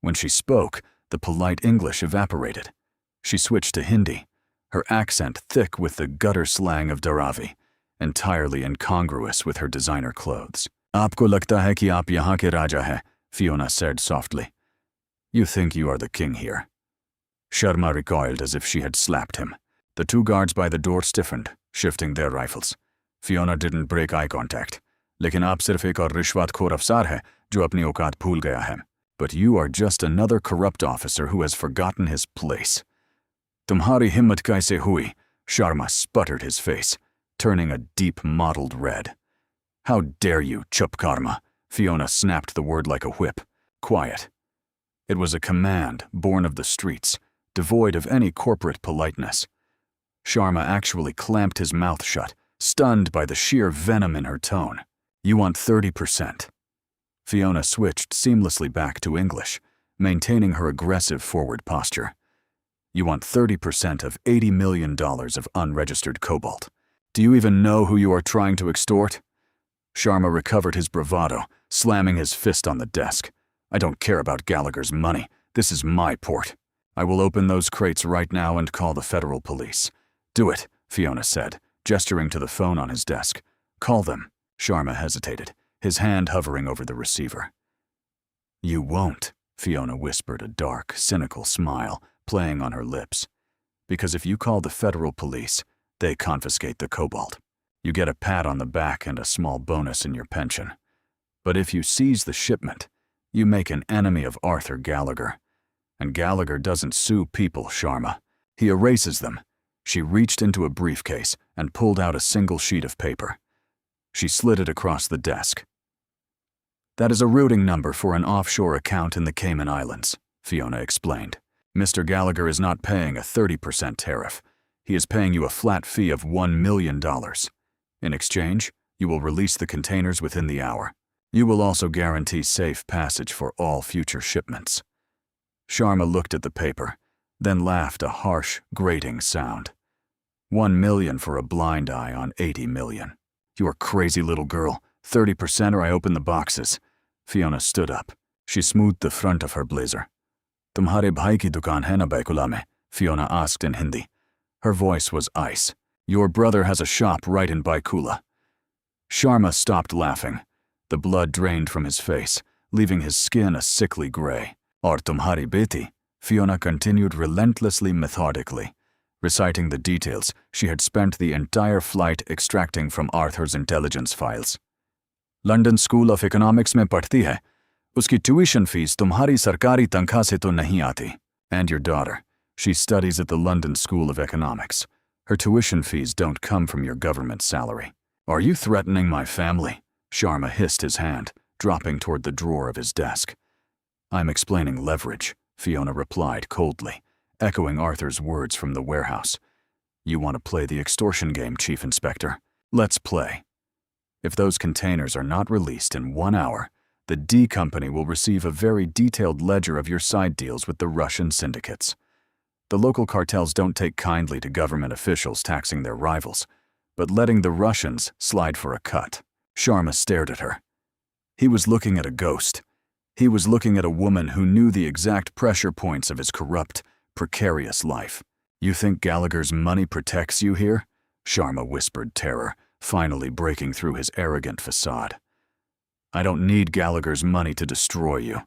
When she spoke, the polite English evaporated. She switched to Hindi, her accent thick with the gutter slang of Dharavi, entirely incongruous with her designer clothes. "Aapko lagta hai ki aap yahan ke raja hai," Fiona said softly. "You think you are the king here." Sharma recoiled as if she had slapped him. The 2 guards by the door stiffened, shifting their rifles. Fiona didn't break eye contact. "Lekin aap sirf ek aur rishwatkhor afsar hai, jo apni auqat bhool gaya hai. But you are just another corrupt officer who has forgotten his place." "Tumhari himmat kaise hui?" Sharma sputtered his face, turning a deep mottled red. "How dare you, chup karma?" Fiona snapped the word like a whip. "Quiet." It was a command born of the streets, devoid of any corporate politeness. Sharma actually clamped his mouth shut, stunned by the sheer venom in her tone. "You want 30%. Fiona switched seamlessly back to English, maintaining her aggressive forward posture. "You want 30% of $80 million of unregistered cobalt. Do you even know who you are trying to extort?" Sharma recovered his bravado, slamming his fist on the desk. "I don't care about Gallagher's money. This is my port. I will open those crates right now and call the federal police." "Do it," Fiona said, gesturing to the phone on his desk. "Call them." Sharma hesitated, his hand hovering over the receiver. "You won't," Fiona whispered, a dark, cynical smile playing on her lips. "Because if you call the federal police, they confiscate the cobalt. You get a pat on the back and a small bonus in your pension. But if you seize the shipment, you make an enemy of Arthur Gallagher. And Gallagher doesn't sue people, Sharma. He erases them." She reached into a briefcase and pulled out a single sheet of paper. She slid it across the desk. "That is a routing number for an offshore account in the Cayman Islands," Fiona explained. "Mr. Gallagher is not paying a 30% tariff. He is paying you a flat fee of $1 million. In exchange, you will release the containers within the hour. You will also guarantee safe passage for all future shipments." Sharma looked at the paper, then laughed a harsh, grating sound. $1 million for a blind eye on $80 million. "You are crazy, little girl. 30% or I open the boxes." Fiona stood up. She smoothed the front of her blazer. "Tumhare bhai ki dukaan hai na Baikula mein?" Fiona asked in Hindi. Her voice was ice. "Your brother has a shop right in Baikula." Sharma stopped laughing. The blood drained from his face, leaving his skin a sickly gray. "Aur tumhari beti," Fiona continued relentlessly methodically. Reciting the details, she had spent the entire flight extracting from Arthur's intelligence files. London school of economics में पढ़ती है. उसकी tuition fees तुम्हारी सरकारी तनख्वाह से तो नहीं आती. And your daughter. She studies at the London School of Economics. Her tuition fees don't come from your government salary. Are you threatening my family? Sharma hissed his hand, dropping toward the drawer of his desk. I'm explaining leverage, Fiona replied coldly, echoing Arthur's words from the warehouse. You want to play the extortion game, Chief Inspector? Let's play. If those containers are not released in 1 hour, the D Company will receive a very detailed ledger of your side deals with the Russian syndicates. The local cartels don't take kindly to government officials taxing their rivals, but letting the Russians slide for a cut. Sharma stared at her. He was looking at a ghost. He was looking at a woman who knew the exact pressure points of his corrupt, precarious life. You think Gallagher's money protects you here? Sharma whispered terror, finally breaking through his arrogant facade. I don't need Gallagher's money to destroy you.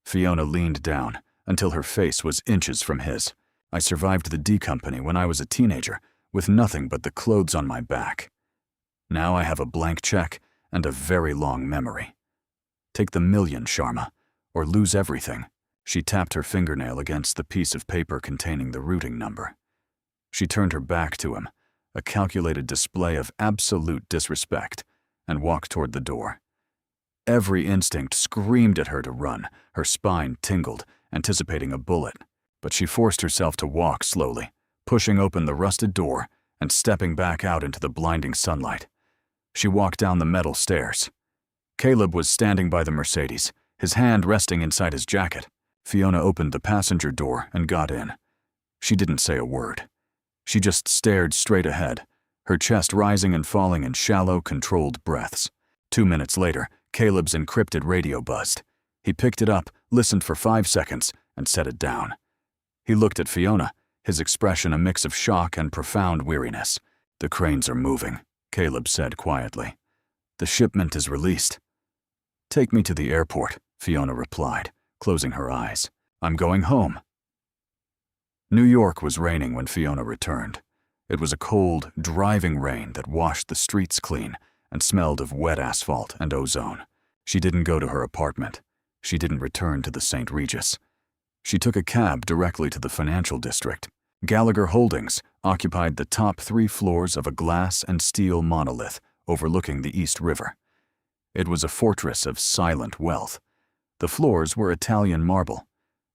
Fiona leaned down until her face was inches from his. I survived the D Company when I was a teenager, with nothing but the clothes on my back. Now I have a blank check and a very long memory. Take the $1 million, Sharma, or lose everything. She tapped her fingernail against the piece of paper containing the routing number. She turned her back to him, a calculated display of absolute disrespect, and walked toward the door. Every instinct screamed at her to run. Her spine tingled, anticipating a bullet. But she forced herself to walk slowly, pushing open the rusted door and stepping back out into the blinding sunlight. She walked down the metal stairs. Caleb was standing by the Mercedes, his hand resting inside his jacket. Fiona opened the passenger door and got in. She didn't say a word. She just stared straight ahead, her chest rising and falling in shallow, controlled breaths. 2 minutes later, Caleb's encrypted radio buzzed. He picked it up, listened for 5 seconds, and set it down. He looked at Fiona, his expression a mix of shock and profound weariness. The cranes are moving, Caleb said quietly. The shipment is released. Take me to the airport, Fiona replied, closing her eyes. I'm going home. New York was raining when Fiona returned. It was a cold, driving rain that washed the streets clean and smelled of wet asphalt and ozone. She didn't go to her apartment. She didn't return to the St. Regis. She took a cab directly to the financial district. Gallagher Holdings occupied the top 3 floors of a glass and steel monolith overlooking the East River. It was a fortress of silent wealth. The floors were Italian marble.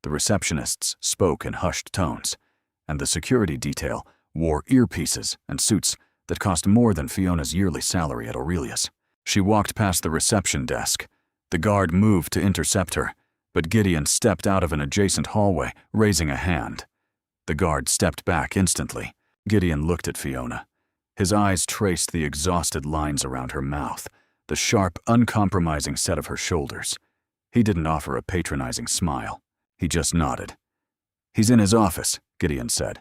The receptionists spoke in hushed tones, and the security detail wore earpieces and suits that cost more than Fiona's yearly salary at Aurelius. She walked past the reception desk. The guard moved to intercept her, but Gideon stepped out of an adjacent hallway, raising a hand. The guard stepped back instantly. Gideon looked at Fiona. His eyes traced the exhausted lines around her mouth, the sharp, uncompromising set of her shoulders. He didn't offer a patronizing smile. He just nodded. He's in his office, Gideon said.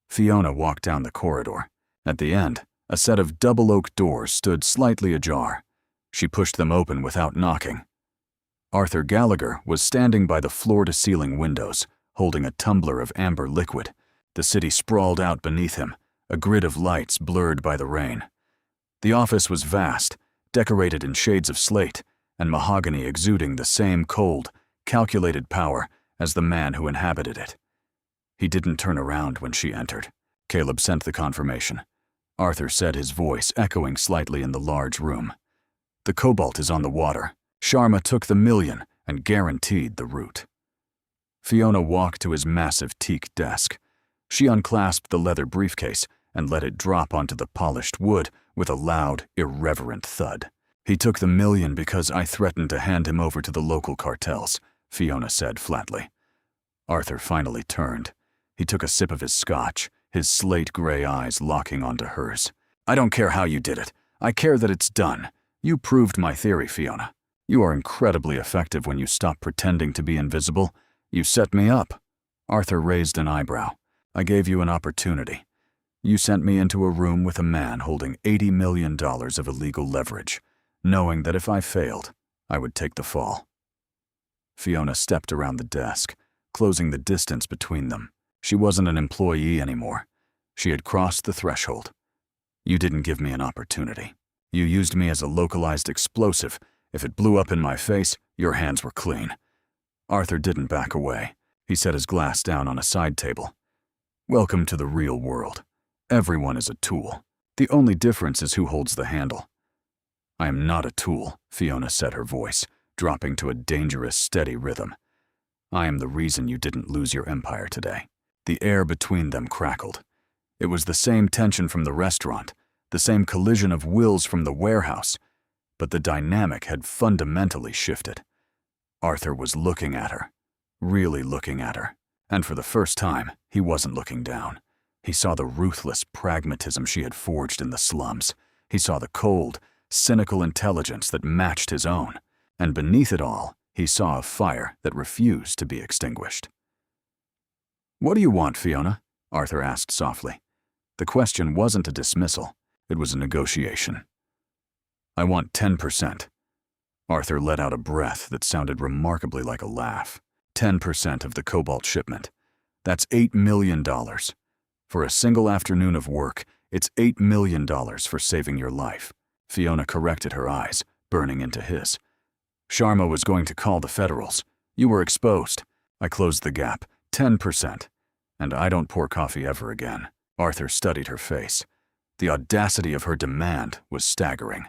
Fiona walked down the corridor. At the end, a set of double oak doors stood slightly ajar. She pushed them open without knocking. Arthur Gallagher was standing by the floor-to-ceiling windows, holding a tumbler of amber liquid. The city sprawled out beneath him, a grid of lights blurred by the rain. The office was vast, decorated in shades of slate, and mahogany exuding the same cold, calculated power as the man who inhabited it. He didn't turn around when she entered. Caleb sent the confirmation. Arthur said, his voice echoing slightly in the large room. The cobalt is on the water. Sharma took the $1 million and guaranteed the route. Fiona walked to his massive teak desk. She unclasped the leather briefcase and let it drop onto the polished wood with a loud, irreverent thud. He took the $1 million because I threatened to hand him over to the local cartels, Fiona said flatly. Arthur finally turned. He took a sip of his scotch, his slate-gray eyes locking onto hers. I don't care how you did it. I care that it's done. You proved my theory, Fiona. You are incredibly effective when you stop pretending to be invisible. You set me up. Arthur raised an eyebrow. I gave you an opportunity. You sent me into a room with a man holding $80 million of illegal leverage, knowing that if I failed, I would take the fall. Fiona stepped around the desk, closing the distance between them. She wasn't an employee anymore. She had crossed the threshold. You didn't give me an opportunity. You used me as a localized explosive. If it blew up in my face, your hands were clean. Arthur didn't back away. He set his glass down on a side table. Welcome to the real world. Everyone is a tool. The only difference is who holds the handle. I am not a tool, Fiona said, her voice dropping to a dangerous, steady rhythm. I am the reason you didn't lose your empire today. The air between them crackled. It was the same tension from the restaurant, the same collision of wills from the warehouse, but the dynamic had fundamentally shifted. Arthur was looking at her, really looking at her, and for the first time, he wasn't looking down. He saw the ruthless pragmatism she had forged in the slums. He saw the cold, cynical intelligence that matched his own, and beneath it all, he saw a fire that refused to be extinguished. "What do you want, Fiona?" Arthur asked softly. The question wasn't a dismissal, it was a negotiation. "I want 10%. Arthur let out a breath that sounded remarkably like a laugh. 10% of the cobalt shipment. That's $8 million. For a single afternoon of work, it's $8 million for saving your life. Fiona corrected her eyes, burning into his. Sharma was going to call the Federals. You were exposed. I closed the gap. 10%. And I don't pour coffee ever again. Arthur studied her face. The audacity of her demand was staggering.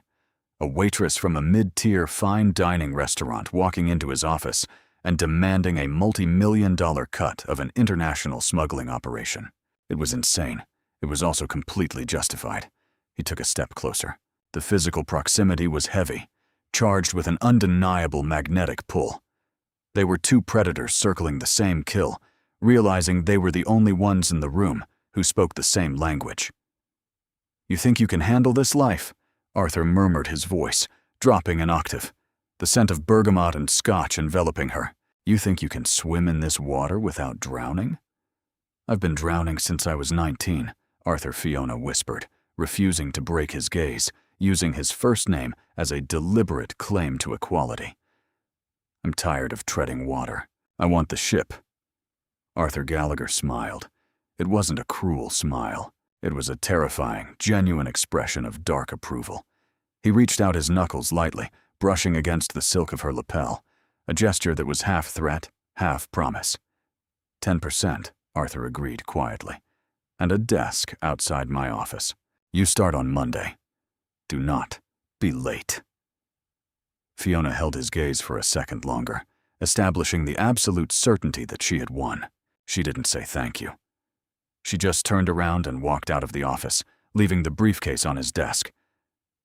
A waitress from a mid-tier fine dining restaurant walking into his office and demanding a multi-million-dollar cut of an international smuggling operation. It was insane. It was also completely justified. He took a step closer. The physical proximity was heavy, charged with an undeniable magnetic pull. They were two predators circling the same kill, realizing they were the only ones in the room who spoke the same language. "You think you can handle this life?" Arthur murmured, his voice dropping an octave, the scent of bergamot and scotch enveloping her. "You think you can swim in this water without drowning?" "I've been drowning since I was 19, Arthur," Fiona whispered, refusing to break his gaze, using his first name as a deliberate claim to equality. "I'm tired of treading water. I want the ship." Arthur Gallagher smiled. It wasn't a cruel smile. It was a terrifying, genuine expression of dark approval. He reached out his knuckles lightly, brushing against the silk of her lapel, a gesture that was half threat, half promise. 10%, Arthur agreed quietly. "And a desk outside my office. You start on Monday. Do not be late." Fiona held his gaze for a second longer, establishing the absolute certainty that she had won. She didn't say thank you. She just turned around and walked out of the office, leaving the briefcase on his desk.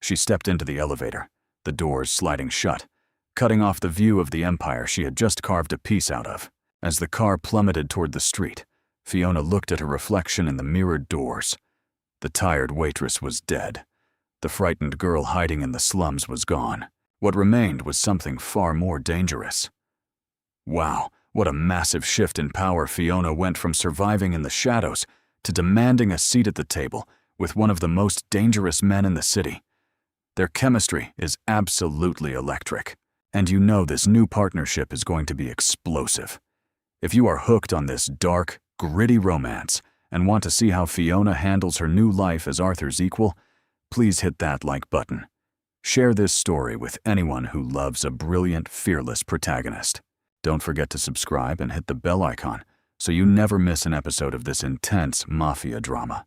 She stepped into the elevator, the doors sliding shut, cutting off the view of the empire she had just carved a piece out of. As the car plummeted toward the street, Fiona looked at her reflection in the mirrored doors. The tired waitress was dead. The frightened girl hiding in the slums was gone. What remained was something far more dangerous. Wow, what a massive shift in power. Fiona went from surviving in the shadows to demanding a seat at the table with one of the most dangerous men in the city. Their chemistry is absolutely electric, and you know this new partnership is going to be explosive. If you are hooked on this dark, gritty romance and want to see how Fiona handles her new life as Arthur's equal, please hit that like button. Share this story with anyone who loves a brilliant, fearless protagonist. Don't forget to subscribe and hit the bell icon so you never miss an episode of this intense mafia drama.